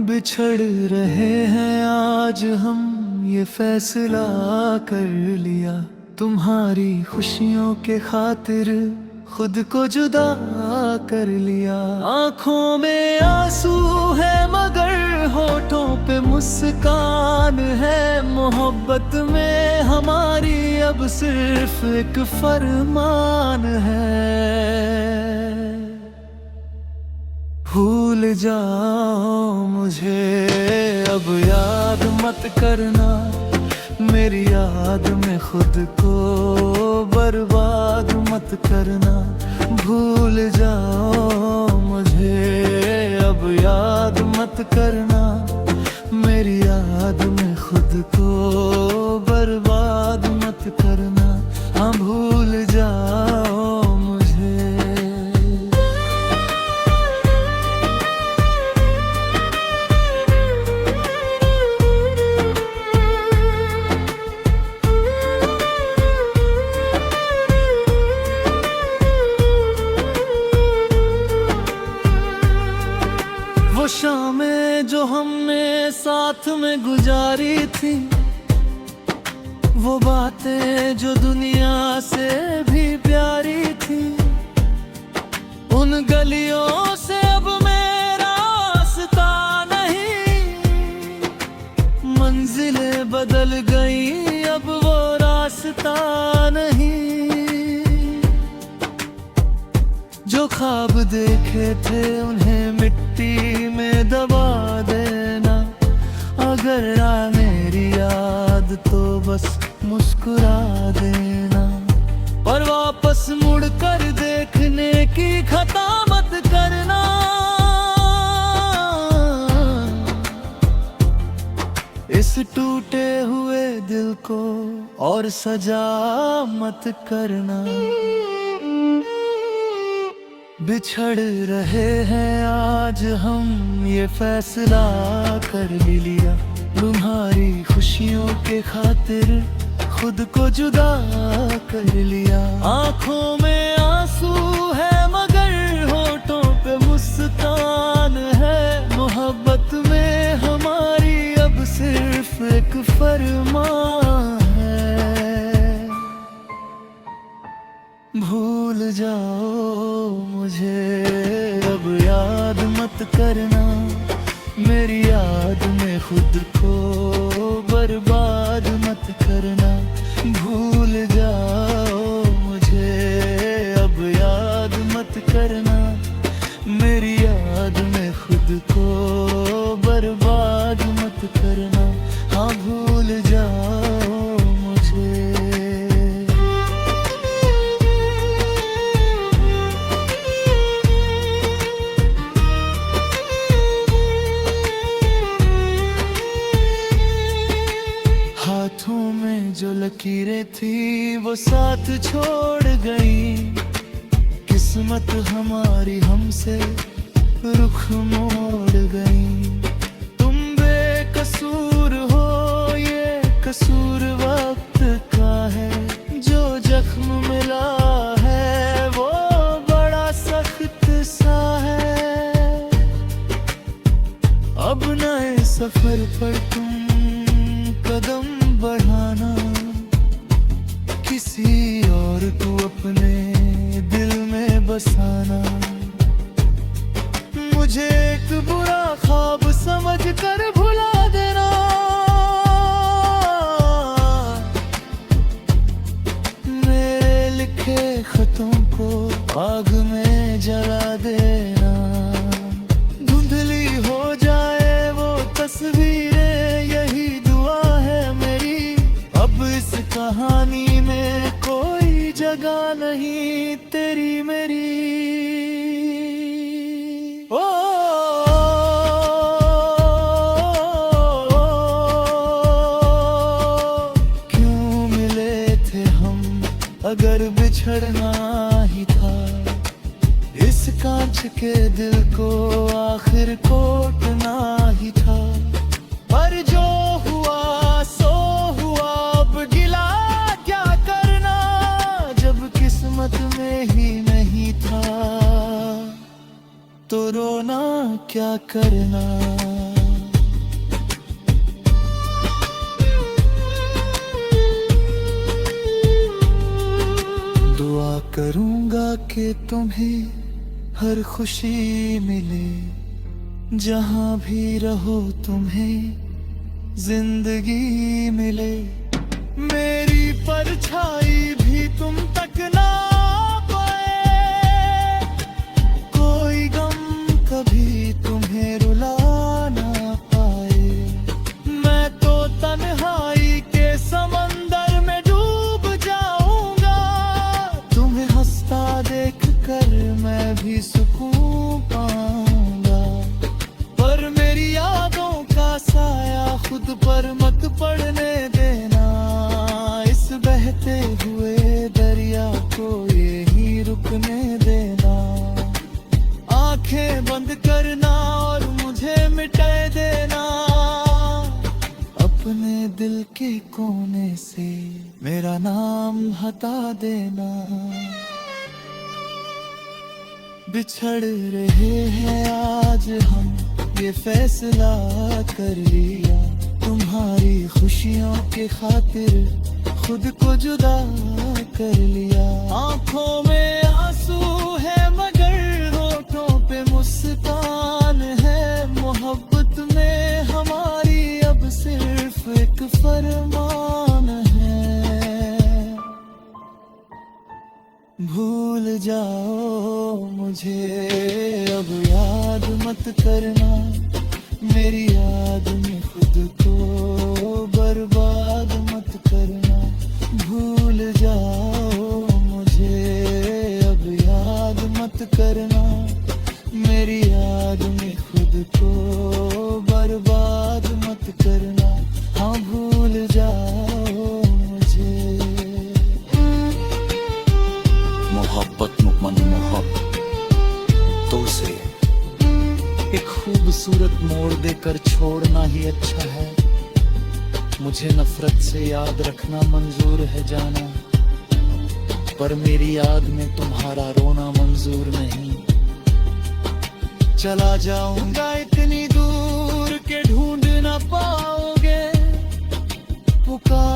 बिछड़ रहे हैं आज हम, ये फैसला कर लिया। तुम्हारी खुशियों के खातिर खुद को जुदा कर लिया। आंखों में आंसू है मगर होठों पे मुस्कान है। मोहब्बत में हमारी अब सिर्फ एक फरमान है। भूल जाओ मुझे अब याद मत करना, मेरी याद में खुद को बर्बाद मत करना। भूल जाओ मुझे अब याद मत करना, मेरी याद में खुद को बर्बाद मत करना। हाँ भूल जाओ मुझे। वो शामें जो हमने साथ में गुजारी थी, वो बातें जो दुनिया से भी प्यारी थी, उन गलियों से अब मेरा रास्ता नहीं। मंजिलें बदल गई अब वो रास्ता नहीं। जो ख्वाब देखे थे उन्हें मिट्टी में दबा देना। अगर आ मेरी याद तो बस मुस्कुरा देना, पर वापस मुड़ कर देखने की खता मत करना। इस टूटे हुए दिल को और सजा मत करना। बिछड़ रहे हैं आज हम, ये फैसला कर लिया। तुम्हारी खुशियों के खातिर खुद को जुदा कर लिया। आंखों में आंसू है मगर होठों पे मुस्कान है। मोहब्बत में हमारी अब सिर्फ एक फरमान है। भूल जाओ मुझे अब याद मत करना, मेरी याद में खुद को बर्बाद मत करना। भूल जाओ मुझे अब याद मत करना, मेरी याद में खुद को बर्बाद मत करना। हाँ भूल जाओ मुझे। हाथों में जो लकीरें थी वो साथ छोड़ गई। किस्मत हमारी हमसे रुख मोड़ गई। तुम बेकसूर हो, ये कसूर वक्त का है। जो जख्म मिला है वो बड़ा सख्त सा है। अब नए सफर पर तुम कदम बढ़ाना, किसी और को अपने दिल में बसाना। मुझे एक बुरा ख्वाब समझ कर भुला देना। मेरे लिखे खतों को आग में जला देना। धुंधली हो जाए वो तस्वीरें, यही दुआ है मेरी। अब इस कहानी में कोई जगह नहीं तेरी मेरी। ओ क्यों मिले थे हम अगर बिछड़ना ही था। इस कांच के दिल को आखिर कोटना ही था। पर जो हुआ सो हुआ, अब गिला क्या करना जब किस्मत में ही नहीं था। तो रोना क्या करना। कि तुम्हें हर खुशी मिले, जहां भी रहो तुम्हें जिंदगी मिले। मेरी परछाई भी तुम तक ना पाए, कोई गम कभी तुम्हें रुला ना पाए। मैं तो तन्हाई के समंदर में डूब जाऊंगा, तुम्हें हंसता देख कर मैं भी सुकून पाऊंगा। पर मेरी यादों का साया खुद पर मत पड़ने देना, इस बहते हुए दरिया को यहीं रुकने देना। आंखें बंद करना और मुझे मिटा देना, अपने दिल के कोने से मेरा नाम हटा देना। बिछड़ रहे हैं आज हम, ये फैसला कर लिया। तुम्हारी खुशियों के खातिर खुद को जुदा कर लिया। आंखों में आंसू है मगर होठों पे मुस्कान है। मोहब्बत में हमारी अब सिर्फ एक फरमान है। भूल जाओ मुझे अब याद मत करना, मेरी याद में खुद को बर्बाद मत करना। भूल जाओ मुझे अब याद मत करना, मेरी याद में खुद को बर्बाद मत करना। हाँ भूल जाओ मुझे। मोहब्बत मुकम्मल मोहब्बत तो से एक खूबसूरत मोड़ देकर छोड़ना ही अच्छा है। मुझे नफरत से याद रखना मंजूर है जाना, पर मेरी याद में तुम्हारा रोना मंजूर नहीं। चला जाऊंगा इतनी दूर के ढूंढ ना पाओगे, पुकार